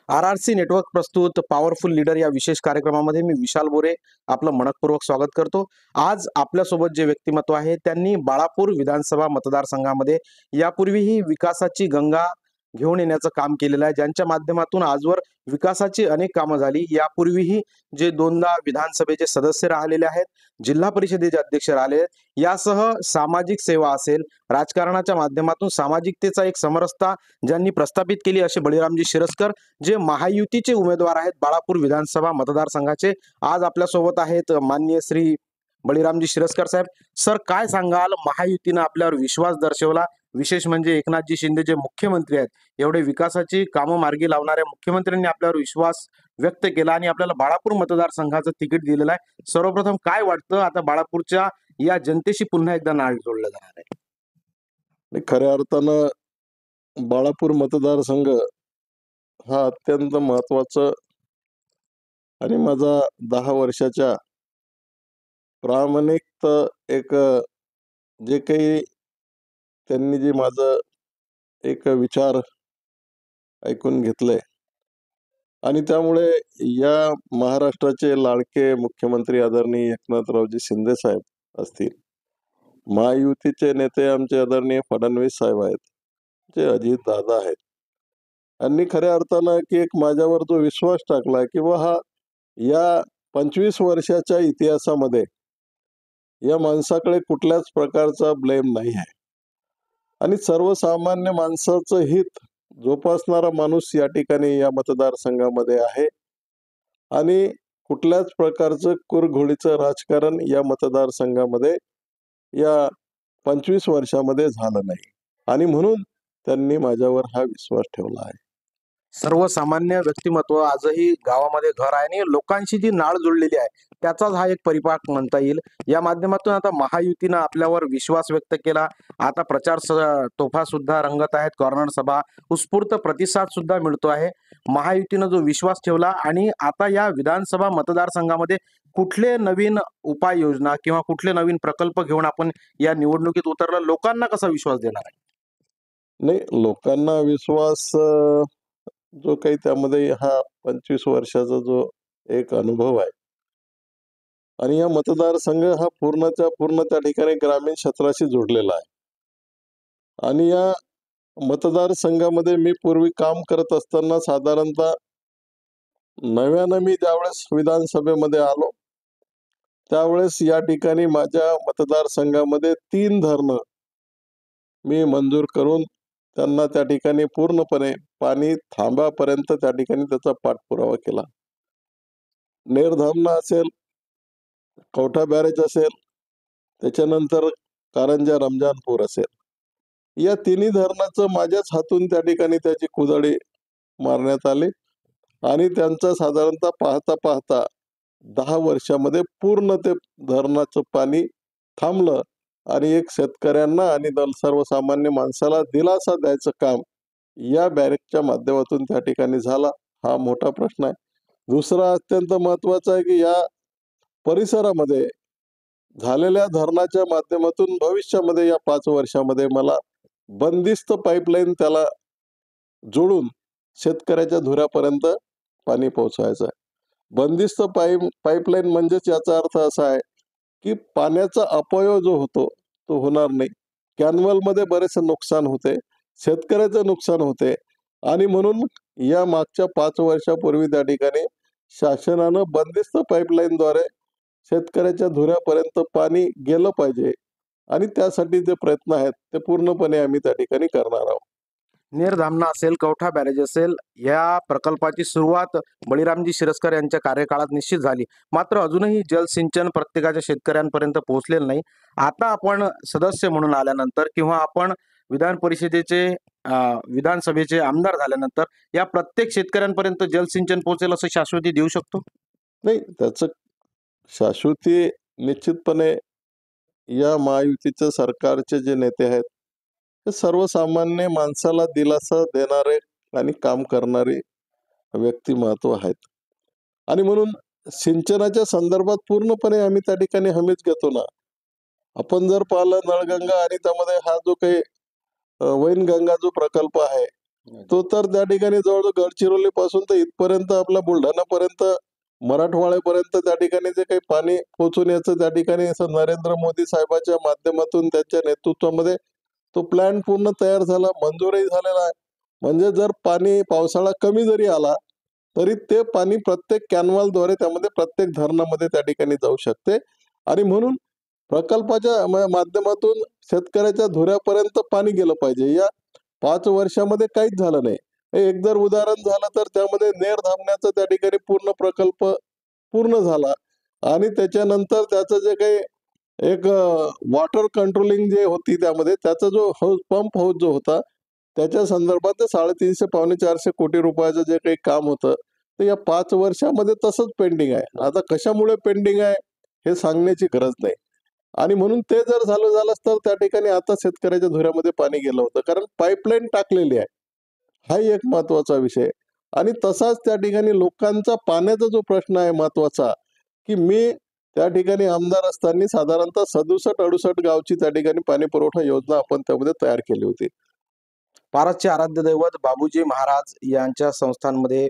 RRC network प्रस्तुत powerful leader या विशेष कार्यक्रमामध्ये मी विशाल बोरे आपलं मनपूर्वक स्वागत करतो। आज आपल्यासोबत जे व्यक्तिमत्व आहे त्यांनी बाळापूर विधानसभा मतदारसंघामध्ये यापूर्वीही विकासाची गंगा घेऊन येण्याचं काम केलेलं आहे, ज्यांच्या माध्यमातून आजवर विकासाची अनेक कामं झाली। यापूर्वीही जे दोनदा विधानसभेचे सदस्य राहिलेले आहेत, जिल्हा परिषदेचे अध्यक्ष राहिले आहेत, यासह सामाजिक सेवा असेल, राजकारणाच्या माध्यमातून सामाजिकतेचा एक समरसता ज्यांनी प्रस्थापित केली असे बळीरामजी शिरस्कर, जे महायुतीचे उमेदवार आहेत बाळापूर विधानसभा मतदारसंघाचे, आज आपल्यासोबत आहेत। माननीय श्री बळीरामजी शिरस्कर साहेब, सर काय सांगाल, महायुतीनं आपल्यावर विश्वास दर्शवला, विशेष म्हणजे एकनाथजी शिंदे जे मुख्यमंत्री आहेत, एवढे विकासाची कामं मार्गी लावणाऱ्या मुख्यमंत्र्यांनी आपल्यावर विश्वास व्यक्त केला आणि आपल्याला बाळापूर मतदारसंघाचं तिकीट दिलेलं आहे। सर्वप्रथम काय वाटतं, आता बाळापूरच्या या जनतेशी पुन्हा एकदा नाळ जोडलं जाणार आहे? खऱ्या अर्थानं बाळापूर मतदारसंघ हा अत्यंत महत्वाचा आणि माझा 10 वर्षाच्या प्रामाणिक एक जे काही त्यांनी जे माझं एक विचार ऐकून घेतले आणि त्यामुळे या महाराष्ट्राचे लाडके मुख्यमंत्री आदरणीय एकनाथरावजी शिंदे साहेब असतील, महायुतीचे नेते आमचे आदरणीय फडणवीस साहेब आहेत, जे अजित दादा आहेत, यांनी खऱ्या अर्थानं की एक माझ्यावर जो विश्वास टाकला किंवा हा या 25 वर्षाच्या इतिहासामध्ये या माणसाकडे कुठल्याच प्रकारचा ब्लेम नाही आहे आणि सर्वसामान्य माणसाचं हित जोपासणारा माणूस या ठिकाणी या मतदारसंघामध्ये आहे आणि कुठल्याच प्रकारचं कुरघोडीचं राजकारण या मतदारसंघामध्ये या 25 वर्षामध्ये झालं नाही आणि म्हणून त्यांनी माझ्यावर हा विश्वास ठेवला आहे। सर्वसामान्य व्यक्तिमत्व आजही गावामध्ये घर आहे आणि लोकांशी जी नाळ जुळलेली आहे, त्याचाच हा एक परिपाक म्हणता येईल। या माध्यमातून आता महायुतीनं आपल्यावर विश्वास व्यक्त केला, आता तोफा सुद्धा रंगत आहेत, कॉर्नर सभा, उत्स्फूर्त प्रतिसाद सुद्धा मिळतो आहे। महायुतीनं जो विश्वास ठेवला आणि आता या विधानसभा मतदारसंघामध्ये कुठले नवीन उपाययोजना किंवा कुठले नवीन प्रकल्प घेऊन आपण या निवडणुकीत उतरला, लोकांना कसा विश्वास देणार आहे? नाही, लोकांना विश्वास जो काही त्यामध्ये हा 25 वर्षाचा जो एक अनुभव आहे आणि या मतदारसंघ हा पूर्णच्या पूर्ण त्या ठिकाणी ग्रामीण क्षेत्राशी जोडलेला आहे आणि या मतदारसंघामध्ये मी पूर्वी काम करत असताना साधारणतः नव्यानं मी ज्यावेळेस विधानसभेमध्ये आलो त्यावेळेस या ठिकाणी माझ्या मतदारसंघामध्ये 3 धरणं मी मंजूर करून त्यांना त्या ठिकाणी पूर्णपणे पाणी थांबापर्यंत त्या ठिकाणी त्याचा पाठपुरावा केला। नेरधामना असेल, कवठा बॅरेज असेल, त्याच्यानंतर कारंजा रमजानपूर असेल, या तिन्ही धरणाचं माझ्याच हातून त्या ठिकाणी त्याची कुदळी मारण्यात आली आणि त्यांचा साधारणतः पाहता पाहता 10 वर्षामध्ये पूर्ण ते धरणाचं पाणी थांबलं आणि एक शेतकऱ्यांना आणि सर्वसामान्य माणसाला दिलासा द्यायचं काम या बॅरेजच्या माध्यमातून त्या ठिकाणी झाला। हा मोठा प्रश्न आहे। दुसरा अत्यंत महत्वाचा आहे की या परिसरामध्ये झालेल्या धरणाच्या माध्यमातून भविष्यामध्ये या 5 वर्षामध्ये मला बंदिस्त पाईपलाईन त्याला जोडून शेतकऱ्याच्या धुऱ्यापर्यंत पाणी पोहोचवायचं आहे। बंदिस्त पाईपलाईन म्हणजेच याचा अर्थ असा आहे की पाण्याचा अपव्यय जो होतो तो होणार नाही, कॅनव्हलमध्ये बरेच नुकसान होते, शेतकऱ्याचं नुकसान होते आणि म्हणून या मागच्या 5 वर्षापूर्वी त्या ठिकाणी शासनानं बंदिस्त पाईपलाईनद्वारे शेतकऱ्याच्या धुऱ्यापर्यंत पाणी गेलं पाहिजे आणि त्यासाठी जे प्रयत्न आहेत ते पूर्णपणे आम्ही त्या ठिकाणी करणार आहोत। नेरधामना असेल, कवठा बॅरेज असेल, या प्रकल्पाची सुरुवात बळीरामजी शिरस्कर यांच्या कार्यकाळात निश्चित झाली, मात्र अजूनही जलसिंचन प्रत्येकाच्या शेतकऱ्यांपर्यंत पोहोचलेलं नाही। आता आपण सदस्य म्हणून आल्यानंतर किंवा आपण विधान परिषदेचे विधानसभेचे आमदार झाल्यानंतर या प्रत्येक शेतकऱ्यांपर्यंत जलसिंचन पोहोचेल असं शाश्वती देऊ शकतो? नाही, त्याचं शाश्वती निश्चितपणे या महायुतीच्या सरकारचे जे नेते आहेत ते सर्वसामान्य माणसाला दिलासा देणारे आणि काम करणारे व्यक्तिमत्व आहेत आणि म्हणून सिंचनाच्या संदर्भात पूर्णपणे आम्ही त्या ठिकाणी हमीच घेतो ना। आपण जर पाहिलं नळगंगा आणि त्यामध्ये हा जो काही वैनगंगा जो प्रकल्प आहे तो तर त्या ठिकाणी जवळजवळ गडचिरोली पासून तर इथपर्यंत आपला बुलढाणापर्यंत मराठवाड्यापर्यंत त्या ठिकाणी जे काही पाणी पोहोचून याचं त्या ठिकाणी असं नरेंद्र मोदी साहेबाच्या माध्यमातून त्यांच्या नेतृत्वामध्ये तो प्लॅन पूर्ण तयार झाला, मंजूरही झालेला आहे. म्हणजे जर पाणी पावसाळा कमी जरी आला तरी ते पाणी प्रत्येक कॅनवालद्वारे त्यामध्ये प्रत्येक धरणामध्ये त्या ठिकाणी जाऊ शकते. आणि म्हणून प्रकल्पाच्या माध्यमातून शेतकऱ्याच्या धुऱ्यापर्यंत पाणी गेलं पाहिजे. या 5 वर्षामध्ये काहीच झालं नाही. हे एक जर उदाहरण झालं तर त्यामध्ये नेर धामण्याचा त्या ठिकाणी पूर्ण प्रकल्प पूर्ण झाला आणि त्याच्यानंतर त्याचं जे काही एक वॉटर कंट्रोलिंग जे होती त्यामध्ये त्याचा जो हाऊस पंप हाऊस जो होता त्याच्या संदर्भात ते 350 पावणे 400 कोटी रुपयाचं जे काही काम होतं ते या 5 वर्षामध्ये तसंच पेंडिंग आहे. आता कशामुळे पेंडिंग आहे हे सांगण्याची गरज नाही. आणि म्हणून ते जर झालंच तर त्या ठिकाणी आता शेतकऱ्याच्या धुऱ्यामध्ये पाणी गेलं होतं, कारण पाईपलाईन टाकलेली आहे. हाही एक महत्वाचा विषय. आणि तसाच त्या ठिकाणी लोकांचा पाण्याचा जो प्रश्न आहे महत्वाचा, की मी त्या ठिकाणी आमदार असताना साधारणतः 67-68 गावची त्या ठिकाणी पाणी पुरवठा योजना आपण त्यामध्ये तयार केली होती. पारसचे आराध्य दैवत बाबूजी महाराज यांच्या संस्थांमध्ये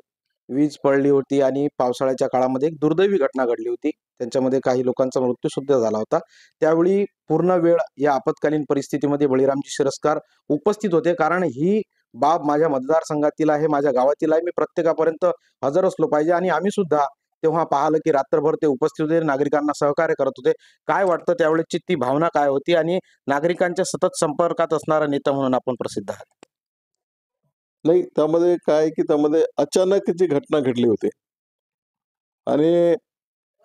वीज पडली होती आणि पावसाळ्याच्या काळामध्ये एक दुर्दैवी घटना घडली होती. त्यांच्यामध्ये काही लोकांचा मृत्यू सुद्धा झाला होता. त्यावेळी पूर्ण वेळ या आपत्कालीन परिस्थितीमध्ये बळीरामजी शिरस्कार उपस्थित होते. कारण ही बाब माझ्या मतदारसंघातील आहे, माझ्या गावातील आहे. मी प्रत्येकापर्यंत हजर असलो पाहिजे आणि आम्ही सुद्धा तेव्हा पाहिलं की रात्रभर ते उपस्थित होते, नागरिकांना सहकार्य करत होते. काय वाटतं त्यावेळेची ती भावना काय होती आणि नागरिकांच्या सतत संपर्कात असणारा नेता म्हणून आपण प्रसिद्ध आहात? नाही, त्यामध्ये काय आहे, की त्यामध्ये अचानक जी घटना घडली होती आणि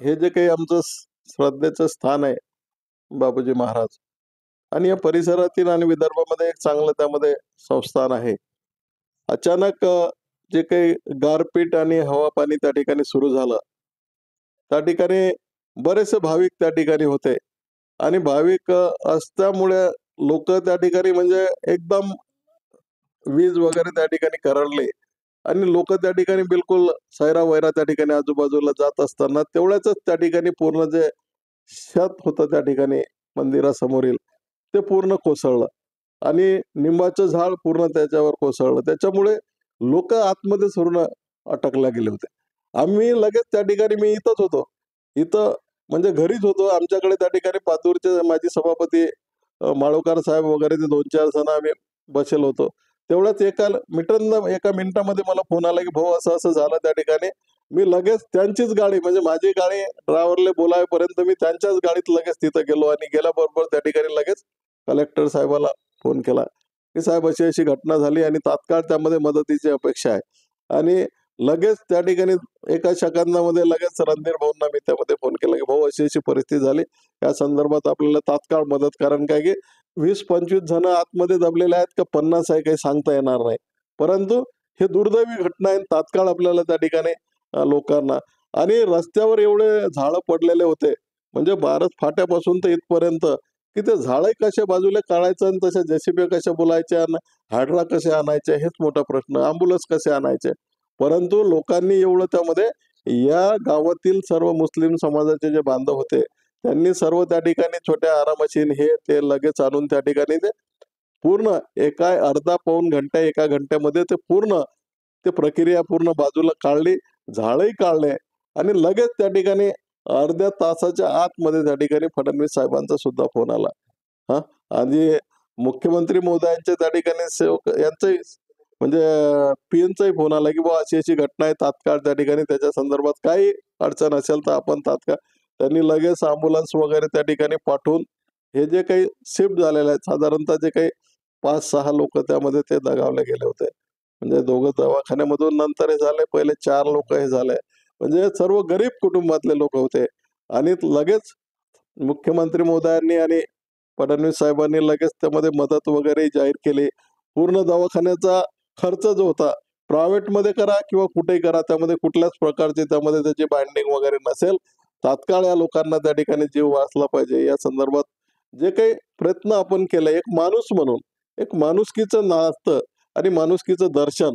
हे जे काही आमचं श्रद्धेचं स्थान आहे, बापूजी महाराज आणि या परिसरातील आणि विदर्भामध्ये एक चांगलं त्यामध्ये संस्थान आहे. अचानक जे काही गारपीट आणि हवा पाणी त्या ठिकाणी सुरू झालं. त्या ठिकाणी बरेचसे भाविक त्या ठिकाणी होते आणि भाविक असल्यामुळे लोकं त्या ठिकाणी म्हणजे एकदम वीज वगैरे त्या ठिकाणी करडले आणि लोकं त्या ठिकाणी बिलकुल सैरावैरा त्या ठिकाणी आजूबाजूला जात असताना तेवढ्याचच त्या ठिकाणी पूर्ण जे छत होतं त्या ठिकाणी मंदिरासमोरील ते पूर्ण कोसळलं आणि निंबाचं झाड पूर्ण त्याच्यावर कोसळलं. त्याच्यामुळे लोकं आतमध्ये पूर्ण अटकला गेले होते. आम्ही लगेच त्या ठिकाणी मी इथंच होतो. इथं म्हणजे घरीच होतो. आमच्याकडे त्या ठिकाणी पातूरचे माजी सभापती माळोकार साहेब वगैरे ते 2-4 जण आम्ही बसेल होतो. तेवढ्याच एका मिनिटामध्ये मला फोन आला, की भाऊ असं-असं झालं त्या ठिकाणी. मी लगेच त्यांचीच गाडी म्हणजे माझी गाडी ड्रायव्हरला बोलावेपर्यंत मी त्यांच्याच गाडीत लगेच तिथं गेलो आणि गेल्याबरोबर त्या ठिकाणी लगेच कलेक्टर साहेबाला फोन केला, की साहेब अशी-अशी घटना झाली आणि तात्काळ त्यामध्ये मदतीची अपेक्षा आहे. आणि लगेच त्या ठिकाणी एका सेकंदामध्ये लगेच रणधीर भाऊंना मी त्यामध्ये फोन केला, की भाऊ अशी-अशी परिस्थिती झाली. या संदर्भात आपल्याला तात्काळ मदत कारण काय की 20-25 जण आतमध्ये दबलेले आहेत का 50 आहे काही सांगता येणार नाही. परंतु हे दुर्दैवी घटना आहे तात्काळ आपल्याला त्या ठिकाणी लोकांना आणि रस्त्यावर एवढे झाडं पडलेले होते. म्हणजे भारत फाट्यापासून तर इथपर्यंत, की ते झाडं कशा बाजूला काढायचं आणि तशा जेसीबी कशा बोलायच्या आणि हायड्रा कसे आणायचे हेच मोठा प्रश्न. एम्ब्युलन्स कसे आणायचे. परंतु लोकांनी एवढं त्यामध्ये या गावातील सर्व मुस्लिम समाजाचे जे बांधव होते, त्यांनी सर्व त्या ठिकाणी छोट्या आरामशीन हे ते लगेच आणून त्या ठिकाणी ते पूर्ण एका अर्धा पाऊण घंटा, 1 घंट्यामध्ये ते पूर्ण ते प्रक्रिया पूर्ण बाजूला काढली, झाडंही काढले आणि लगेच त्या ठिकाणी अर्ध्या तासाच्या आतमध्ये त्या ठिकाणी फडणवीस साहेबांचा सुद्धा फोन आला. हां. आणि मुख्यमंत्री महोदयांच्या त्या ठिकाणी सेवक यांचाही म्हणजे पीएनचाही फोन आला, की बुवा अशी-अशी घटना आहे. तात्काळ त्या ठिकाणी त्याच्या संदर्भात काही अडचण असेल तर आपण तात्काळ त्यांनी लगेच एम्ब्युलन्स वगैरे त्या ठिकाणी पाठवून हे जे काही शिफ्ट झालेले आहेत साधारणतः जे काही 5-6 लोकं त्यामध्ये ते दगावले गेले होते. म्हणजे दोघं दवाखान्यामधून नंतर हे झाले. पहिले 4 लोकं हे झाले. म्हणजे सर्व गरीब कुटुंबातले लोक होते आणि लगेच मुख्यमंत्री महोदयांनी आणि फडणवीस साहेबांनी लगेच त्यामध्ये मदत वगैरे जाहीर केली. पूर्ण दवाखान्याचा खर्च जो होता, प्रायव्हेटमध्ये करा किंवा कुठेही करा, त्यामध्ये कुठल्याच प्रकारची त्यामध्ये त्याची बाइंडिंग वगैरे नसेल. तात्काळ या लोकांना त्या ठिकाणी जीव वाचला पाहिजे या संदर्भात जे काही प्रयत्न आपण केले, एक माणूस म्हणून, एक माणुसकीचं नातं आणि माणुसकीचं दर्शन,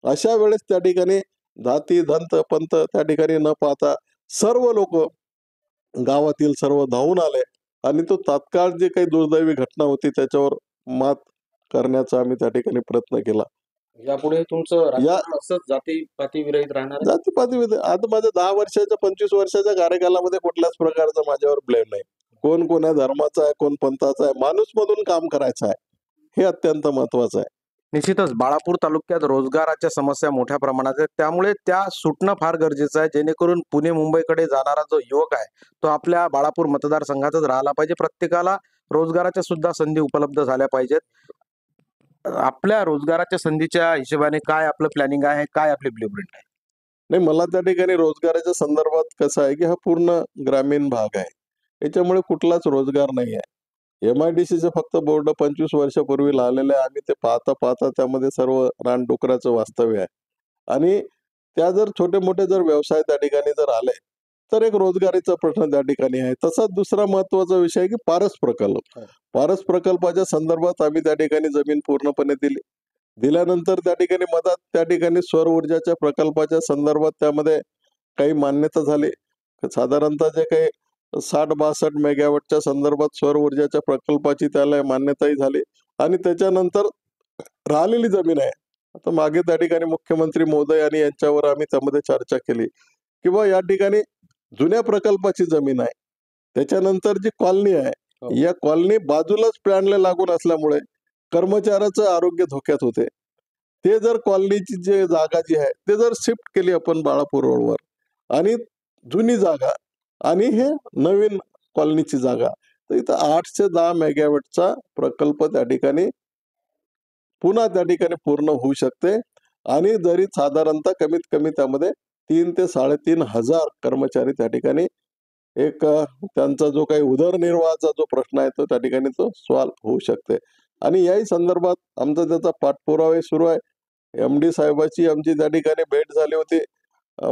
अशा वेळेस त्या ठिकाणी जाती, धंत, पंथ त्या ठिकाणी न पाहता सर्व लोकं गावातील सर्व धावून आले आणि तो तात्काळ जी काही दुर्दैवी घटना होती त्याच्यावर मात करण्याचा आम्ही त्या ठिकाणी प्रयत्न केला. यापुढे तुमचं या राजकारण असंच जातीपाती विरहित राहणार आहे? जातीपातीमध्ये आता माझ्या 10 वर्षाच्या 25 वर्षाच्या कार्यकालामध्ये कुठल्याच प्रकारचा माझ्यावर ब्लेम नाही. कोण कोण्या धर्माचा आहे, कोण पंथाचा आहे, माणूस मधून काम करायचं आहे, हे अत्यंत महत्वाचं आहे. निश्चितच बाळापूर तालुक्यात रोजगाराच्या समस्या मोठ्या प्रमाणात आहेत, त्यामुळे त्या सुटणं फार गरजेचं आहे, जेणेकरून पुणे मुंबईकडे जाणारा जो युवक आहे तो आपल्या बाळापूर मतदारसंघातच राहिला पाहिजे. प्रत्येकाला रोजगाराच्या सुद्धा संधी उपलब्ध झाल्या पाहिजेत. आपल्या रोजगाराच्या संधीच्या हिशोबाने काय आपलं प्लॅनिंग आहे, काय आपली ब्लूप्रिंट आहे? नाही, मला त्या ठिकाणी रोजगाराच्या संदर्भात कसं आहे, की हा पूर्ण ग्रामीण भाग आहे. याच्यामुळे कुठलाच रोजगार नाही आहे. MIDCचे फक्त बोर्ड 25 वर्षापूर्वी लावलेले आहे. आम्ही ते पाहता त्यामध्ये सर्व रानडुकराचं वास्तव्य आहे. आणि त्या जर छोटे-मोठे जर व्यवसाय त्या ठिकाणी जर आले, तर एक रोजगारीचा प्रश्न त्या ठिकाणी आहे. तसाच दुसरा महत्त्वाचा विषय आहे, की पारस प्रकल्प. हो. पारस प्रकल्पाच्या संदर्भात आम्ही त्या ठिकाणी जमीन पूर्णपणे दिली. दिल्यानंतर त्या ठिकाणी मधात त्या ठिकाणी सौर ऊर्जाच्या प्रकल्पाच्या संदर्भात त्यामध्ये काही मान्यता झाली. साधारणतः जे काही 60-62 मेगावॉटच्या संदर्भात सौर ऊर्जाच्या प्रकल्पाची त्याला मान्यताही झाली. आणि त्याच्यानंतर राहिलेली जमीन आहे. आता मागे त्या ठिकाणी मुख्यमंत्री महोदय आणि यांच्यावर आम्ही त्यामध्ये चर्चा केली, की बुवा या ठिकाणी जुन्या प्रकल्पाची जमीन आहे. त्याच्यानंतर जी कॉलनी आहे, हो. या कॉलनी बाजूलाच प्लॅनला लागून असल्यामुळे कर्मचाऱ्याचं आरोग्य धोक्यात होते. ते जर कॉलनीची जी जागा जी आहे, ते जर शिफ्ट केली आपण बाळापूर रोडवर आणि जुनी जागा आणि हे नवीन कॉलनीची जागा, तर इथं 810 मेगावॉटचा प्रकल्प त्या ठिकाणी पुन्हा त्या ठिकाणी पूर्ण होऊ शकते. आणि जरी साधारणतः कमीत कमी त्यामध्ये 3 ते 3,500 कर्मचारी त्या ठिकाणी त्यांचा जो काही उदरनिर्वाहाचा जो प्रश्न आहे तो त्या ठिकाणी तो सॉल्व्ह होऊ शकते. आणि याही संदर्भात आमचा त्याचा पाठपुरावाही सुरू आहे. MD साहेबाची आमची त्या ठिकाणी भेट झाली होती.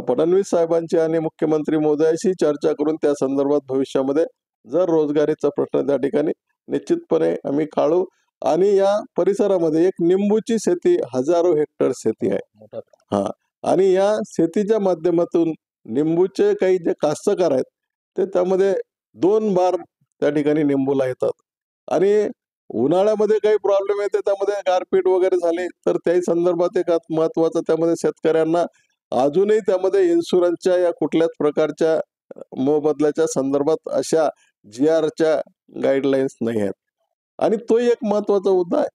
फडणवीस साहेबांची आणि मुख्यमंत्री महोदयाशी चर्चा करून त्या संदर्भात भविष्यामध्ये जर रोजगारीचा प्रश्न त्या ठिकाणी निश्चितपणे आम्ही काढू. आणि या परिसरामध्ये एक निंबूची शेती, हजारो हेक्टर शेती आहे. मोठा हां. आणि या शेतीच्या माध्यमातून निंबूचे काही जे कास्तकार आहेत, ते त्यामध्ये 2 बार त्या ठिकाणी निंबूला येतात. आणि उन्हाळ्यामध्ये काही प्रॉब्लेम येते, त्यामध्ये गारपीट वगैरे झाली, तर त्याही संदर्भात एक महत्त्वाचं त्यामध्ये शेतकऱ्यांना अजूनही त्यामध्ये इन्शुरन्सच्या या कुठल्याच प्रकारच्या मोबदल्याच्या संदर्भात अशा GRच्या गाईडलाईन्स नाही आहेत. आणि तोही एक महत्त्वाचा मुद्दा आहे,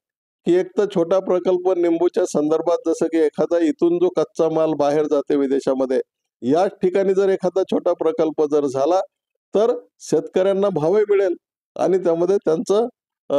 की एक तर छोटा प्रकल्प निंबूच्या संदर्भात जसं की एखादा इथून जो कच्चा माल बाहेर जाते विदेशामध्ये, याच ठिकाणी जर एखादा छोटा प्रकल्प जर झाला, तर शेतकऱ्यांना भावही मिळेल आणि त्यामध्ये त्यांचं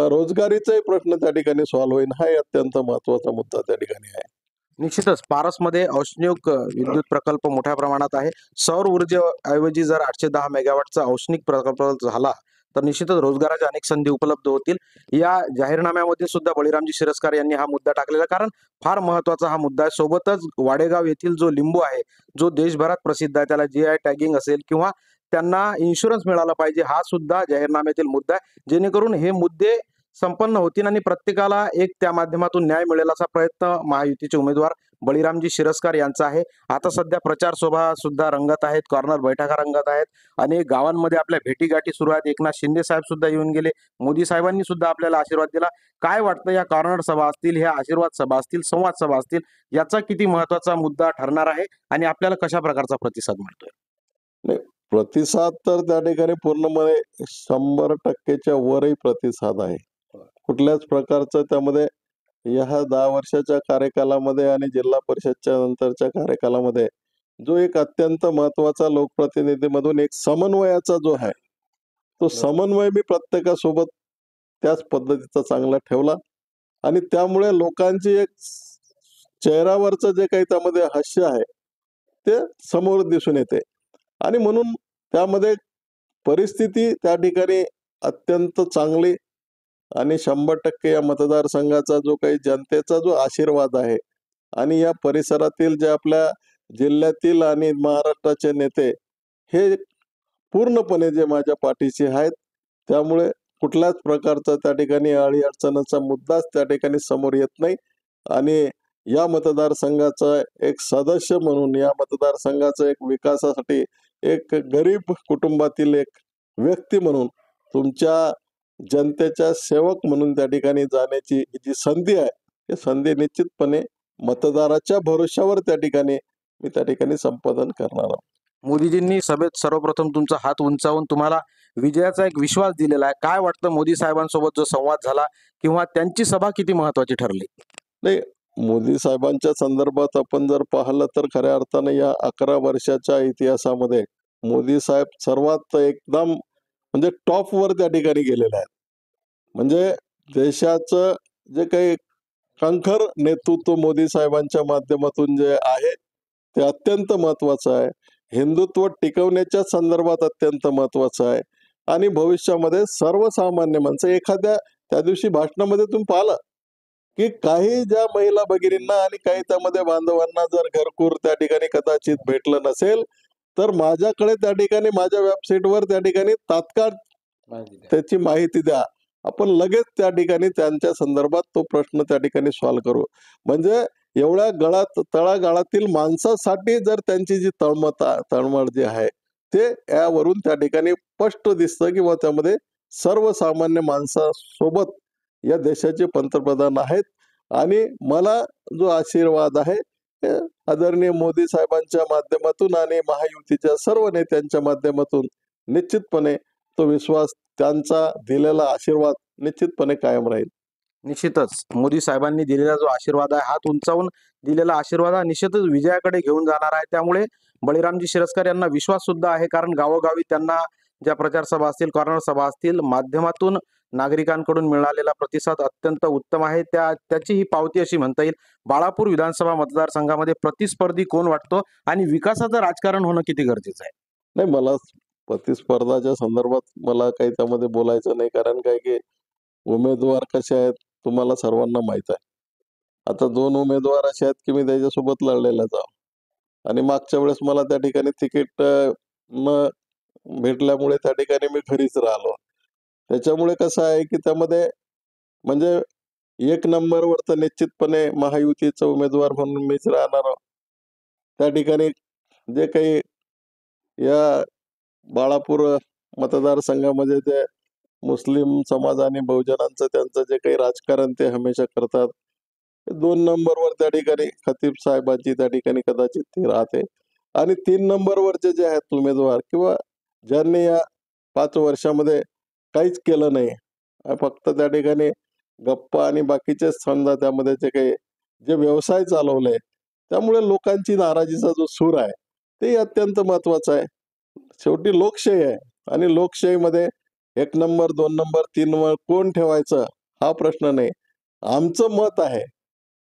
रोजगारीचाही प्रश्न त्या ठिकाणी सॉल्व्ह होईल. हाही अत्यंत महत्त्वाचा मुद्दा त्या ठिकाणी आहे. निश्चितच पारसमध्ये औष्णिक विद्युत प्रकल्प मोठ्या प्रमाणात आहे. सौर ऊर्जेऐवजी जर 810 मेगावॉटचा औष्णिक प्रकल्प झाला तर निश्चितच रोजगाराच्या अनेक संधी उपलब्ध होतील. या जाहीरनाम्यामध्ये सुद्धा बळीरामजी शिरस्कार यांनी हा मुद्दा टाकलेला, कारण फार महत्वाचा हा मुद्दा आहे. सोबतच वाडेगाव येथील जो लिंबू आहे, जो देशभरात प्रसिद्ध आहे, त्याला GI टॅगिंग असेल किंवा त्यांना इन्शुरन्स मिळाला पाहिजे, हा सुद्धा जाहीरनाम्यातील मुद्दा आहे. जेणेकरून हे मुद्दे संपन्न होतील आणि प्रत्येकाला एक त्या माध्यमातून न्याय मिळेल असा प्रयत्न महायुतीचे उमेदवार बळीरामजी शिरस्कार यांचा आहे. आता सध्या प्रचार सभा सुद्धा रंगत आहेत, कॉर्नर बैठका रंगत आहेत. अनेक गावांमध्ये आपल्या भेटीगाठी सुरू आहेत. एकनाथ शिंदे साहेब सुद्धा येऊन गेले. मोदी साहेबांनी सुद्धा आपल्याला आशीर्वाद दिला. काय वाटतं, या कॉर्नर सभा असतील, ह्या आशीर्वाद सभा असतील, संवाद सभा असतील, याचा किती महत्वाचा मुद्दा ठरणार आहे आणि आपल्याला कशा प्रकारचा प्रतिसाद मिळतोय? नाही, प्रतिसाद तर त्या ठिकाणी पूर्णपणे 100%च्या वरही प्रतिसाद आहे. कुठल्याच प्रकारचं त्यामध्ये ह्या 10 वर्षाच्या कार्यकालामध्ये आणि जिल्हा परिषदच्या नंतरच्या कार्यकालामध्ये जो एक अत्यंत महत्त्वाचा लोकप्रतिनिधीमधून एक समन्वयाचा जो आहे, तो समन्वय मी प्रत्येकासोबत त्याच पद्धतीचा चांगला ठेवला. आणि त्यामुळे लोकांची एक चेहऱ्यावरचं जे काही त्यामध्ये हास्य आहे, ते समोर दिसून येते. आणि म्हणून त्यामध्ये परिस्थिती त्या ठिकाणी अत्यंत चांगली आणि 100% या मतदारसंघाचा जो काही जनतेचा जो आशीर्वाद आहे आणि या परिसरातील जे आपल्या जिल्ह्यातील आणि महाराष्ट्राचे नेते हे पूर्णपणे जे माझ्या पाठीशी आहेत, त्यामुळे कुठल्याच प्रकारचा त्या ठिकाणी अडी-अडचणीचा मुद्दाच त्या ठिकाणी समोर येत नाही. आणि या मतदारसंघाचा एक सदस्य म्हणून, या मतदारसंघाचा एक विकासासाठी एक गरीब कुटुंबातील एक व्यक्ती म्हणून, तुमच्या जनतेच्या सेवक म्हणून त्या ठिकाणी जाण्याची जी संधी आहे, ती संधी निश्चितपणे मतदाराच्या भरोश्यावर त्या ठिकाणी मी त्या ठिकाणी संपादन करणार आहोत. मोदीजींनी सभेत सर्वप्रथम तुमचा हात उंचावून तुम्हाला विजयाचा एक विश्वास दिलेला आहे. काय वाटतं मोदी साहेबांसोबत जो संवाद झाला किंवा त्यांची सभा किती महत्वाची ठरली? नाही, मोदी साहेबांच्या संदर्भात आपण जर पाहिलं तर खऱ्या अर्थाने या 11 वर्षाच्या इतिहासामध्ये मोदी साहेब सर्वात एकदम म्हणजे टॉपवर त्या ठिकाणी गेलेले आहेत. म्हणजे देशाचं जे काही खंखर नेतृत्व मोदी साहेबांच्या माध्यमातून जे आहे ते अत्यंत महत्वाचं आहे. हिंदुत्व टिकवण्याच्या संदर्भात अत्यंत महत्वाचं आहे आणि भविष्यामध्ये सर्वसामान्य माणसं त्या दिवशी भाषणामध्ये तुम्ही पाहिलं की काही ज्या महिला भगिनींना आणि काही त्यामध्ये बांधवांना जर घरकुल त्या ठिकाणी कदाचित भेटलं नसेल, तर माझ्याकडे त्या ठिकाणी माझ्या वेबसाईटवर त्या ठिकाणी तात्काळ त्याची माहिती द्या. आपण लगेच त्या ठिकाणी त्यांच्या संदर्भात तो प्रश्न त्या ठिकाणी सॉल्व्ह करू. म्हणजे एवढ्या तळागाळातील माणसासाठी जर त्यांची जी तळमळ जी आहे, ते यावरून त्या ठिकाणी स्पष्ट दिसतं किंवा त्यामध्ये सर्वसामान्य माणसासोबत या देशाचे पंतप्रधान आहेत आणि मला जो आशीर्वाद आहे, हे आदरणीय मोदी साहेबांच्या माध्यमातून आणि महायुतीच्या सर्व नेत्यांच्या माध्यमातून निश्चितपणे तो विश्वास, त्यांचा दिलेला आशीर्वाद निश्चितपणे कायम राहील. निश्चितच मोदी साहेबांनी दिलेला जो आशीर्वाद आहे, हात उंचावून दिलेला आशीर्वाद हा निश्चितच विजयाकडे घेऊन जाणार आहे. त्यामुळे बळीरामजी शिरस्कार यांना विश्वास सुद्धा आहे, कारण गावोगावी त्यांना ज्या प्रचार सभा असतील, कॉर्नर सभा असतील, माध्यमातून नागरिकांकडून मिळालेला प्रतिसाद अत्यंत उत्तम आहे. त्याची ही पावती अशी म्हणता येईल. बाळापूर विधानसभा मतदारसंघामध्ये प्रतिस्पर्धी कोण वाटतो आणि विकासाचं राजकारण होणं किती गरजेचं आहे? नाही, मला प्रतिस्पर्धाच्या संदर्भात मला काही त्यामध्ये बोलायचं नाही, कारण काय की उमेदवार कसे आहेत तुम्हाला सर्वांना माहित आहे. आता 2 उमेदवार असे आहेत की मी त्याच्यासोबत लढलेलाच आहे आणि मागच्या वेळेस मला त्या ठिकाणी तिकीट न भेटल्यामुळे त्या ठिकाणी मी घरीच राहिलो. त्याच्यामुळे कसं आहे की त्यामध्ये म्हणजे 1 नंबरवर तर निश्चितपणे महायुतीचा उमेदवार म्हणून मीच राहणार आहोत. त्या ठिकाणी जे काही या बाळापूर मतदारसंघामध्ये जे मुस्लिम समाज आणि बहुजनांचं त्यांचं जे काही राजकारण ते हमेशा करतात. 2 नंबरवर त्या ठिकाणी खतीब साहेबांची त्या ठिकाणी कदाचित ती राहते आणि 3 नंबरवरचे जे आहेत उमेदवार किंवा ज्यांनी या 5 वर्षामध्ये काहीच केलं नाही. फक्त त्या ठिकाणी गप्पा आणि बाकीचे समजा त्यामध्ये जे काही जे व्यवसाय चालवले, त्यामुळे लोकांची नाराजीचा जो सूर आहे, ते अत्यंत महत्वाचं आहे. शेवटी लोकशाही आहे आणि लोकशाहीमध्ये 1 नंबर, 2 नंबर, 3 नंबर कोण ठेवायचं हा प्रश्न नाही. आमचं मत आहे.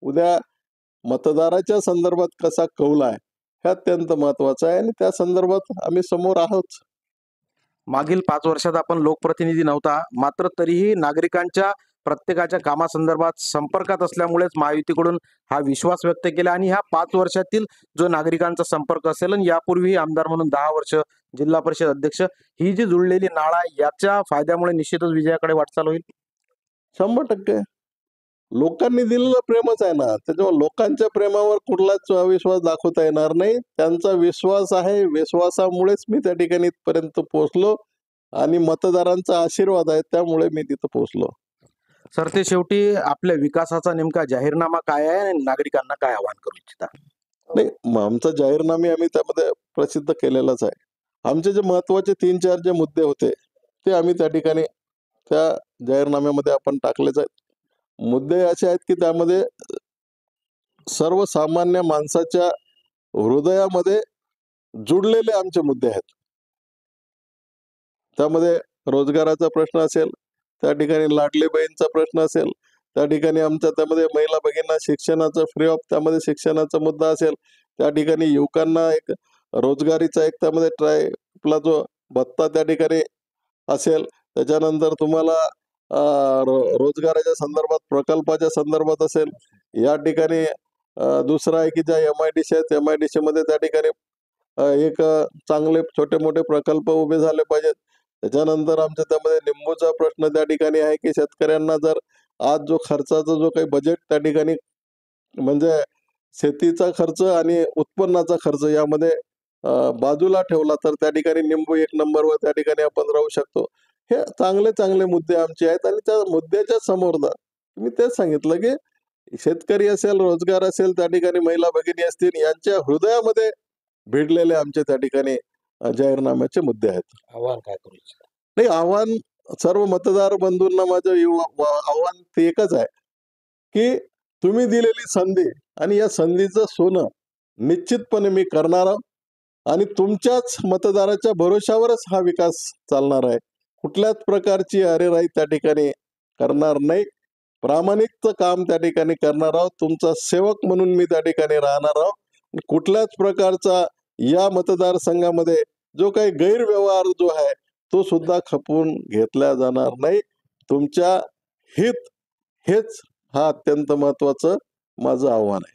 उद्या मतदाराच्या संदर्भात कसा कौल आहे, हे अत्यंत महत्वाचं आहे आणि त्या संदर्भात आम्ही समोर आहोत. मागील 5 वर्षात आपण लोकप्रतिनिधी नव्हता, मात्र तरीही नागरिकांच्या प्रत्येकाच्या कामासंदर्भात संपर्कात असल्यामुळेच महायुतीकडून हा विश्वास व्यक्त केला आणि ह्या 5 वर्षातील जो नागरिकांचा संपर्क असेल आणि यापूर्वीही आमदार म्हणून 10 वर्ष, जिल्हा परिषद अध्यक्ष, ही जी जुळलेली नाळ आहे, याच्या फायद्यामुळे निश्चितच विजयाकडे वाटचाल होईल. 100% लोकांनी दिलेलं प्रेमच आहे ना. त्याच्यामुळे लोकांच्या प्रेमावर कुठलाच अविश्वास दाखवता येणार नाही. त्यांचा विश्वास आहे. विश्वासामुळेच मी त्या ठिकाणी इथपर्यंत पोहोचलो आणि मतदारांचा आशीर्वाद आहे, त्यामुळे मी तिथं पोहोचलो. सर, ते शेवटी आपल्या विकासाचा नेमका जाहीरनामा काय आहे आणि नागरिकांना काय आवाहन करू इच्छिता? नाही, मग आमचा जाहीरनामे आम्ही त्यामध्ये प्रसिद्ध केलेलाच आहे. आमचे जे महत्त्वाचे 3-4 जे मुद्दे होते, ते आम्ही त्या ठिकाणी त्या जाहीरनाम्यामध्ये आपण टाकलेच आहेत. मुद्दे असे आहेत की त्यामध्ये सर्वसामान्य माणसाच्या हृदयामध्ये जुडलेले आमचे मुद्दे आहेत. त्यामध्ये रोजगाराचा प्रश्न असेल, त्या ठिकाणी लाडली बहीणचा प्रश्न असेल, त्या ठिकाणी आमच्या त्यामध्ये महिला भगिनींना शिक्षणाचं फ्री ऑफ त्यामध्ये शिक्षणाचा मुद्दा असेल, त्या ठिकाणी युवकांना एक रोजगारीचा एक त्यामध्ये आपला जो भत्ता त्या ठिकाणी असेल, त्याच्यानंतर तुम्हाला रोजगाराच्या संदर्भात, प्रकल्पाच्या संदर्भात असेल, या ठिकाणी दुसरं आहे की ज्या एम-आय-डी-सी आहेत, एम-आय-डी-सीमध्ये त्या ठिकाणी एक चांगले छोटे-मोठे प्रकल्प उभे झाले पाहिजेत. त्याच्यानंतर आमच्या त्यामध्ये लिंबूचा प्रश्न त्या ठिकाणी आहे की शेतकऱ्यांना जर आज जो खर्चाचा जो काही बजेट त्या ठिकाणी म्हणजे शेतीचा खर्च आणि उत्पन्नाचा खर्च यामध्ये बाजूला ठेवला तर त्या ठिकाणी लिंबू 1 नंबरवर त्या ठिकाणी आपण राहू शकतो. हे चांगले-चांगले मुद्दे आमचे आहेत आणि त्या मुद्द्याच्या समोर मी तेच सांगितलं की शेतकरी असेल, रोजगार असेल, त्या ठिकाणी महिला भगिनी असतील, यांच्या हृदयामध्ये भिडलेले आमचे त्या ठिकाणी जाहीरनाम्याचे मुद्दे आहेत. आव्हान काय करू इच्छिता? नाही, आव्हान सर्व मतदार बंधूंना माझं आव्हान ते एकच आहे, की तुम्ही दिलेली संधी आणि या संधीचं सोनं निश्चितपणे मी करणार आहोत आणि तुमच्याच मतदाराच्या भरोशावरच हा विकास चालणार आहे. कुठल्याच प्रकारची अरेराई त्या ठिकाणी करणार नाही. प्रामाणिकचं काम त्या ठिकाणी करणार आहोत. तुमचा सेवक म्हणून मी त्या ठिकाणी राहणार आहोत. कुठल्याच प्रकारचा या मतदारसंघामध्ये जो काही गैरव्यवहार जो आहे तो सुद्धा खपवून घेतला जाणार नाही. तुमच्या हित हेच हा अत्यंत महत्वाचं माझं आव्हान आहे.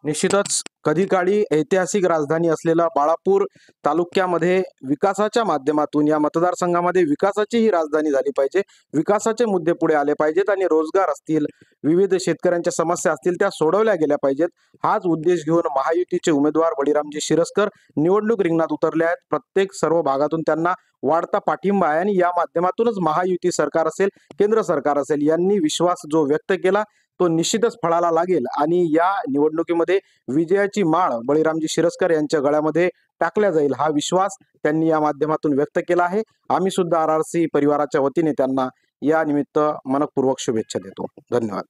निश्चितच कधी काळी ऐतिहासिक राजधानी असलेला बाळापूर तालुक्यामध्ये विकासाच्या माध्यमातून या मतदारसंघामध्ये विकासाची ही राजधानी झाली पाहिजे. विकासाचे मुद्दे पुढे आले पाहिजेत आणि रोजगार असतील, विविध शेतकऱ्यांच्या समस्या असतील त्या सोडवल्या गेल्या पाहिजेत. हाच उद्देश घेऊन महायुतीचे उमेदवार बळीरामजी शिरस्कर निवडणूक रिंगणात उतरले आहेत. प्रत्येक सर्व भागातून त्यांना वाढता पाठिंबा आहे आणि या माध्यमातूनच महायुती सरकार असेल, केंद्र सरकार असेल, यांनी विश्वास जो व्यक्त केला तो निश्चितच फळाला लागेल आणि या निवडणुकीमध्ये विजयाची माळ बळीरामजी शिरस्कर यांच्या गळ्यामध्ये टाकल्या जाईल हा विश्वास त्यांनी या माध्यमातून व्यक्त केला आहे. आम्ही सुद्धा RRC परिवाराच्या वतीने त्यांना या निमित्त मनपूर्वक शुभेच्छा देतो. धन्यवाद.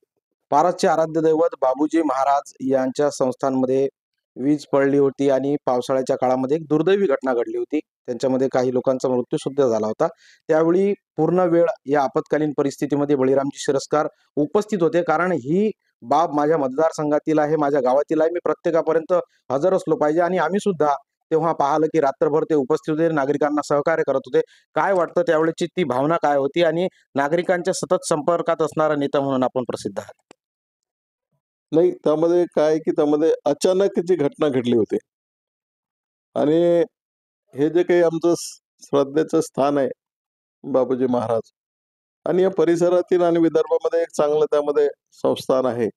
पारसचे आराध्य दैवत बाबूजी महाराज यांच्या संस्थांमध्ये वीज पडली होती आणि पावसाळ्याच्या काळामध्ये एक दुर्दैवी घटना घडली होती. त्यांच्यामध्ये काही लोकांचा मृत्यू सुद्धा झाला होता. त्यावेळी पूर्ण वेळ या आपत्कालीन परिस्थितीमध्ये बळीरामजी शिरस्कार उपस्थित होते. कारण ही बाब माझ्या मतदारसंघातील आहे, माझ्या गावातील आहे. मी प्रत्येकापर्यंत हजर असलो पाहिजे आणि आम्ही सुद्धा तेव्हा पाहिलं की रात्रभर ते उपस्थित होते, नागरिकांना सहकार्य करत होते. काय वाटतं त्यावेळेची ती भावना काय होती आणि नागरिकांच्या सतत संपर्कात असणारा नेता म्हणून आपण प्रसिद्ध आहात. नाही, त्यामध्ये काय की त्यामध्ये अचानक जी घटना घडली होती आणि हे जे काही आमचं श्रद्धेचं स्थान आहे बापूजी महाराज आणि या परिसरातील आणि विदर्भामध्ये एक चांगलं त्यामध्ये संस्थान आहे.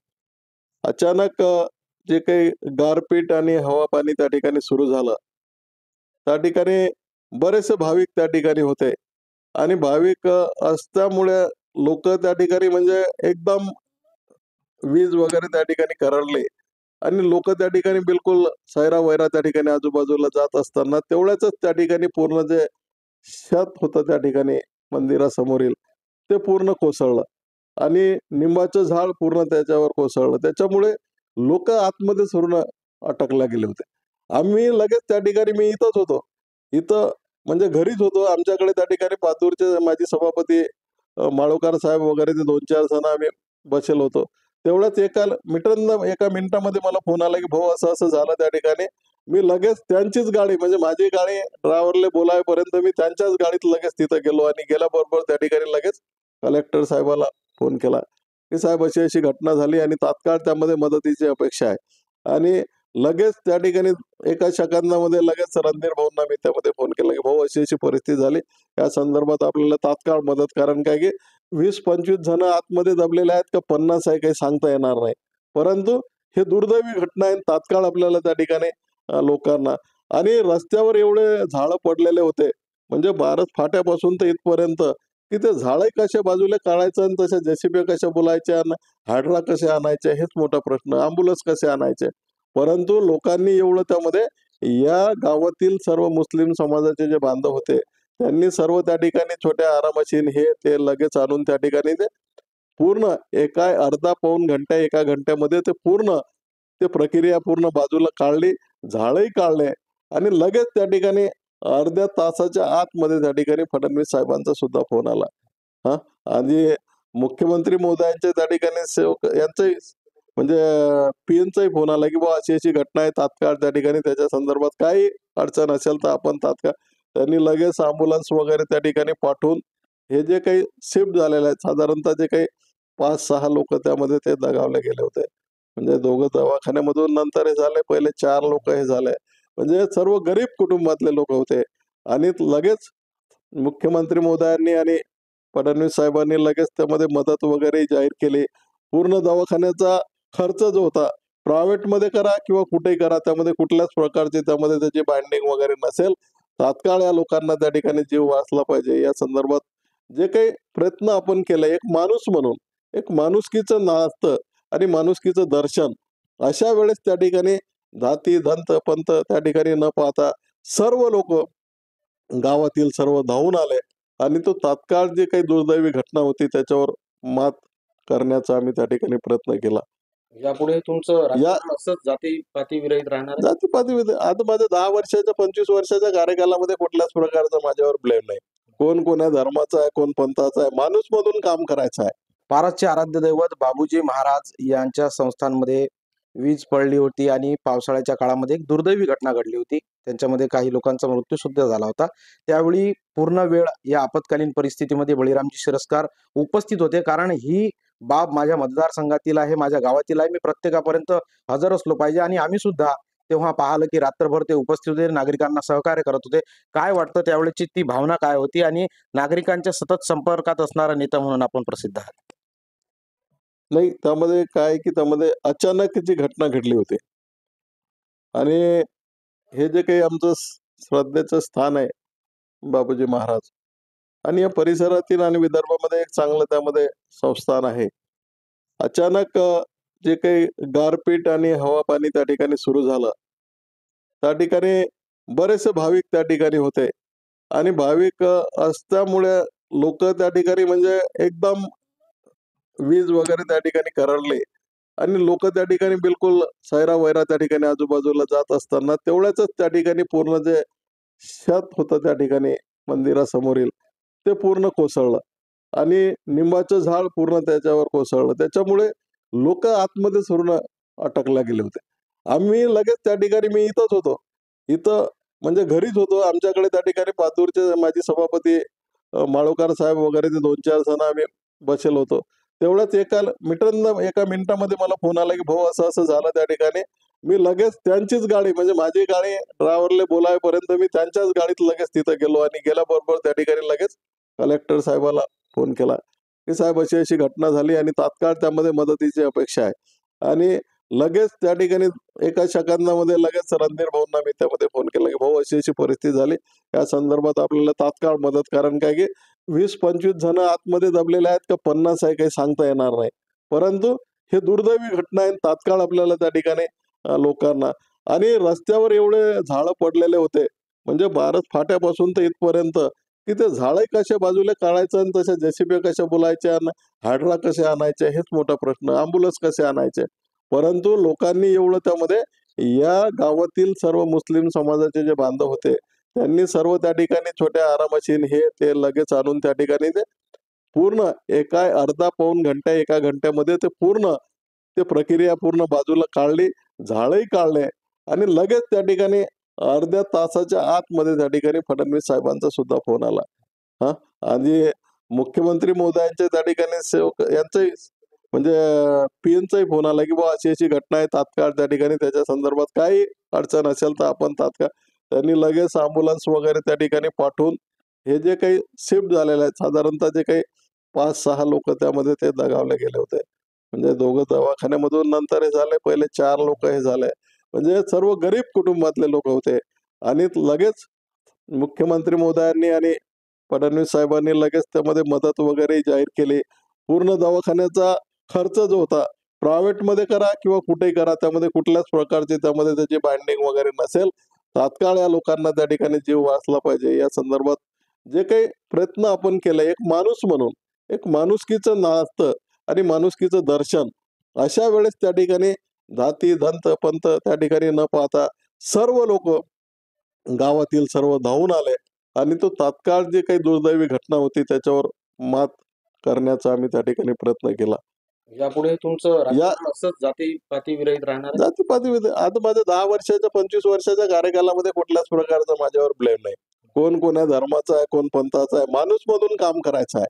अचानक जे काही गारपीट आणि हवा पाणी त्या ठिकाणी सुरू झालं, त्या ठिकाणी बरेचसे भाविक त्या ठिकाणी होते आणि भाविक असल्यामुळे लोक त्या ठिकाणी म्हणजे एकदम वीज वगैरे त्या ठिकाणी करडले आणि लोक त्या ठिकाणी बिलकुल सैरा-वैरा त्या ठिकाणी आजूबाजूला जात असताना तेवढ्याच त्या ठिकाणी पूर्ण जे छत होतं त्या ठिकाणी मंदिरासमोरील ते पूर्ण कोसळलं आणि निंबाचं झाड पूर्ण त्याच्यावर कोसळलं. त्याच्यामुळे लोक आतमध्ये पूर्ण अटकल्या गेले होते. आम्ही लगेच त्या ठिकाणी मी इथंच होतो. इथं म्हणजे घरीच होतो. आमच्याकडे त्या ठिकाणी पातूरचे माजी सभापती माळोकार साहेब वगैरे ते 2-4 जण आम्ही बसेल होतो. तेवढ्याच एका मिनिटामध्ये मला फोन आला, की भाऊ असं-असं झालं त्या ठिकाणी. मी लगेच त्यांचीच गाडी म्हणजे माझी गाडी ड्रायव्हरला बोलावेपर्यंत मी त्यांच्याच गाडीत लगेच तिथं गेलो आणि गेल्याबरोबर त्या ठिकाणी लगेच कलेक्टर साहेबाला फोन केला, की साहेब अशी-अशी घटना झाली आणि तात्काळ त्यामध्ये मदतीची अपेक्षा आहे. आणि लगेच त्या ठिकाणी एका सेकंदामध्ये लगेच रणधीर भाऊंना मी त्यामध्ये फोन केला, की भाऊ अशी-अशी परिस्थिती झाली. या संदर्भात आपल्याला तात्काळ मदत कारण काय की 20-25 जण आतमध्ये दबलेले आहेत का 50 आहे काही सांगता येणार नाही. परंतु हे दुर्दैवी घटना आहे. तात्काळ आपल्याला त्या ठिकाणी लोकांना आणि रस्त्यावर एवढे झाडं पडलेले होते. म्हणजे भारत फाट्यापासून तर इथपर्यंत की ते झाडं कशा बाजूला काढायचं आणि तशा JCB कशा बोलायच्या आणि हायड्रा कसे आणायचे हेच मोठा प्रश्न. एम्ब्युलन्स कसे आणायचे. परंतु लोकांनी एवढं त्यामध्ये या गावातील सर्व मुस्लिम समाजाचे जे बांधव होते त्यांनी सर्व त्या ठिकाणी छोट्या आरामशीन हे ते लगेच आणून त्या ठिकाणी ते पूर्ण एका अर्धा-पाऊण घंटा, 1 घंट्यामध्ये ते पूर्ण ते प्रक्रिया पूर्ण बाजूला काढली, झाडही काढले आणि लगेच त्या ठिकाणी अर्ध्या तासाच्या आतमध्ये त्या ठिकाणी फडणवीस साहेबांचा सुद्धा फोन आला. हां. आणि मुख्यमंत्री महोदयांच्या त्या ठिकाणी सेवक यांचाही म्हणजे पीएनचाही फोन आला, की बुवा अशी-अशी घटना आहे. तात्काळ त्या ठिकाणी त्याच्या संदर्भात काही अडचण असेल तर आपण तात्काळ त्यांनी लगेच एम्ब्युलन्स वगैरे त्या ठिकाणी पाठवून हे जे काही शिफ्ट झालेले आहेत साधारणतः जे काही 5-6 लोक त्यामध्ये ते दगावले गेले होते. म्हणजे दोघं दवाखान्यामधून नंतर हे झाले. पहिले 4 लोक हे झाले. म्हणजे सर्व गरीब कुटुंबातले लोक होते आणि लगेच मुख्यमंत्री महोदयांनी आणि फडणवीस साहेबांनी लगेच त्यामध्ये मदत वगैरे जाहीर केली. पूर्ण दवाखान्याचा खर्च जो होता प्रायव्हेटमध्ये करा किंवा कुठेही करा त्यामध्ये कुठल्याच प्रकारची त्यामध्ये त्याची बाइंडिंग वगैरे नसेल. तात्काळ या लोकांना त्या ठिकाणी जीव वाचला पाहिजे या संदर्भात जे काही प्रयत्न आपण केले एक माणूस म्हणून, एक माणुसकीचं नातं आणि माणुसकीचं दर्शन. अशा वेळेस त्या ठिकाणी जाती धंत पंथ त्या ठिकाणी न पाहता सर्व लोक गावातील सर्व धावून आले आणि तो तात्काळ जे काही दुर्दैवी घटना होती त्याच्यावर मात करण्याचा आम्ही त्या ठिकाणी प्रयत्न केला. यापुढे तुमचं या राजकारण असंच जातीपाती विरहित राहणार आहे? जातीपाती आता माझ्या 10 वर्षाच्या 25 वर्षाच्या कार्यकालामध्ये कुठल्याच प्रकारचा माझ्यावर ब्लेम नाही. कोण कोण्या धर्माचा आहे, कोण पंथाचा आहे, माणूस म्हणून काम करायचं आहे. पारसचे आराध्य दैवत बाबूजी महाराज यांच्या संस्थांमध्ये वीज पडली होती आणि पावसाळ्याच्या काळामध्ये एक दुर्दैवी घटना घडली होती. त्यांच्यामध्ये काही लोकांचा मृत्यू सुद्धा झाला होता. त्यावेळी पूर्ण वेळ या आपत्कालीन परिस्थितीमध्ये बळीरामजी शिरस्कार उपस्थित होते. कारण ही बाब माझ्या मतदारसंघातील आहे, माझ्या गावातील आहे. मी प्रत्येकापर्यंत हजर असलो पाहिजे आणि आम्ही सुद्धा तेव्हा पाहिलं की रात्रभर ते उपस्थित होते, नागरिकांना सहकार्य करत होते. काय वाटतं त्यावेळेची ती भावना काय होती आणि नागरिकांच्या सतत संपर्कात असणारा नेता म्हणून आपण प्रसिद्ध आहात? नाही, त्यामध्ये काय आहे की त्यामध्ये अचानक जी घटना घडली होती आणि हे जे काही आमचं श्रद्धेचं स्थान आहे बापूजी महाराज आणि या परिसरातील आणि विदर्भामध्ये एक चांगलं त्यामध्ये संस्थान आहे. अचानक जे काही गारपीट आणि हवा पाणी त्या ठिकाणी सुरू झालं. त्या ठिकाणी बरेचसे भाविक त्या ठिकाणी होते आणि भाविक असल्यामुळे लोक त्या ठिकाणी म्हणजे एकदम वीज वगैरे त्या ठिकाणी करडले आणि लोक त्या ठिकाणी बिलकुल सैरा-वैरा त्या ठिकाणी आजूबाजूला जात असताना तेवढ्याच त्या ठिकाणी पूर्ण जे छत होतं त्या ठिकाणी मंदिरासमोरील ते पूर्ण कोसळलं आणि निंबाचं झाड पूर्ण त्याच्यावर कोसळलं. त्याच्यामुळे लोक आतमध्ये पूर्ण अटकला गेले होते. आम्ही लगेच त्या ठिकाणी मी इथंच होतो. इथं म्हणजे घरीच होतो. आमच्याकडे त्या ठिकाणी पातूरचे माजी सभापती माळोकार साहेब वगैरे ते 2-4 जण आम्ही बसेल होतो. तेवढ्याच एका मिनिटामध्ये मला फोन आला, की भाऊ असं-असं झालं त्या ठिकाणी. मी लगेच त्यांचीच गाडी म्हणजे माझी गाडी ड्रायव्हरला बोलावेपर्यंत मी त्यांच्याच गाडीत लगेच तिथं गेलो आणि गेल्याबरोबर त्या ठिकाणी लगेच कलेक्टर साहेबाला फोन केला, की साहेब अशी-अशी घटना झाली आणि तात्काळ त्यामध्ये मदतीची अपेक्षा आहे. आणि लगेच त्या ठिकाणी एका सेकंदामध्ये लगेच रणधीर भाऊंना मी त्यामध्ये फोन केला, की भाऊ अशी-अशी परिस्थिती झाली. या संदर्भात आपल्याला तात्काळ मदत कारण काय की 20-25 जण आतमध्ये दबलेले आहेत का 50 आहे काही सांगता येणार नाही. परंतु हे दुर्दैवी घटना आहे तात्काळ आपल्याला त्या ठिकाणी लोकांना आणि रस्त्यावर एवढे झाडं पडलेले होते. म्हणजे भारत फाट्यापासून तर इथपर्यंत की ते झाडं कशा बाजूला काढायचं आणि तशा जेसीबी कशा बोलायच्या आणि हायड्रा कसे आणायचे हेच मोठा प्रश्न. एम्ब्युलन्स कसे आणायचे. परंतु लोकांनी एवढं त्यामध्ये या गावातील सर्व मुस्लिम समाजाचे जे बांधव होते त्यांनी सर्व त्या ठिकाणी छोट्या आरामशीन हे ते लगेच आणून त्या ठिकाणी ते पूर्ण एका अर्धा पाऊण घंटा एका घंट्यामध्ये ते पूर्ण ते प्रक्रिया पूर्ण बाजूला काढली, झाडही काढले आणि लगेच त्या ठिकाणी अर्ध्या तासाच्या आतमध्ये त्या ठिकाणी फडणवीस साहेबांचा सुद्धा फोन आला. हां आणि मुख्यमंत्री महोदयांच्या त्या ठिकाणी सेवक यांचाही म्हणजे पीएनचाही फोन आला, की बुवा अशी-अशी घटना आहे तात्काळ त्या ठिकाणी त्याच्या संदर्भात काही अडचण असेल तर आपण तात्काळ त्यांनी लगेच एम्ब्युलन्स वगैरे त्या ठिकाणी पाठवून हे जे काही शिफ्ट झालेले आहेत साधारणतः जे काही 5-6 लोक त्यामध्ये ते दगावले गेले होते. म्हणजे दोघं दवाखान्यामधून नंतर हे झाले. पहिले 4 लोक हे झाले. म्हणजे सर्व गरीब कुटुंबातले लोक होते आणि लगेच मुख्यमंत्री महोदयांनी आणि फडणवीस साहेबांनी लगेच त्यामध्ये मदत वगैरे जाहीर केली. पूर्ण दवाखान्याचा खर्च जो होता प्रायव्हेटमध्ये करा किंवा कुठेही करा त्यामध्ये कुठल्याच प्रकारची त्यामध्ये त्याची बाइंडिंग वगैरे नसेल. तात्काळ या लोकांना त्या ठिकाणी जीव वाचला पाहिजे या संदर्भात जे काही प्रयत्न आपण केले एक माणूस म्हणून एक माणुसकीचं नातं आणि माणुसकीचं दर्शन. अशा वेळेस त्या ठिकाणी जाती धंत पंथ त्या ठिकाणी न पाहता सर्व लोक गावातील सर्व धावून आले आणि तो तात्काळ जी काही दुर्दैवी घटना होती त्याच्यावर मात करण्याचा आम्ही त्या ठिकाणी प्रयत्न केला. यापुढे तुमचं राजकारण असंच जातीपाती विरहित राहणार आहे? जातीपाती आता माझ्या 10 वर्षाच्या 25 वर्षाच्या कार्यकालामध्ये कुठल्याच प्रकारचा माझ्यावर ब्लेम नाही. कोण कोण्या धर्माचा आहे, कोण पंथाचा आहे, माणूस म्हणून काम करायचं आहे.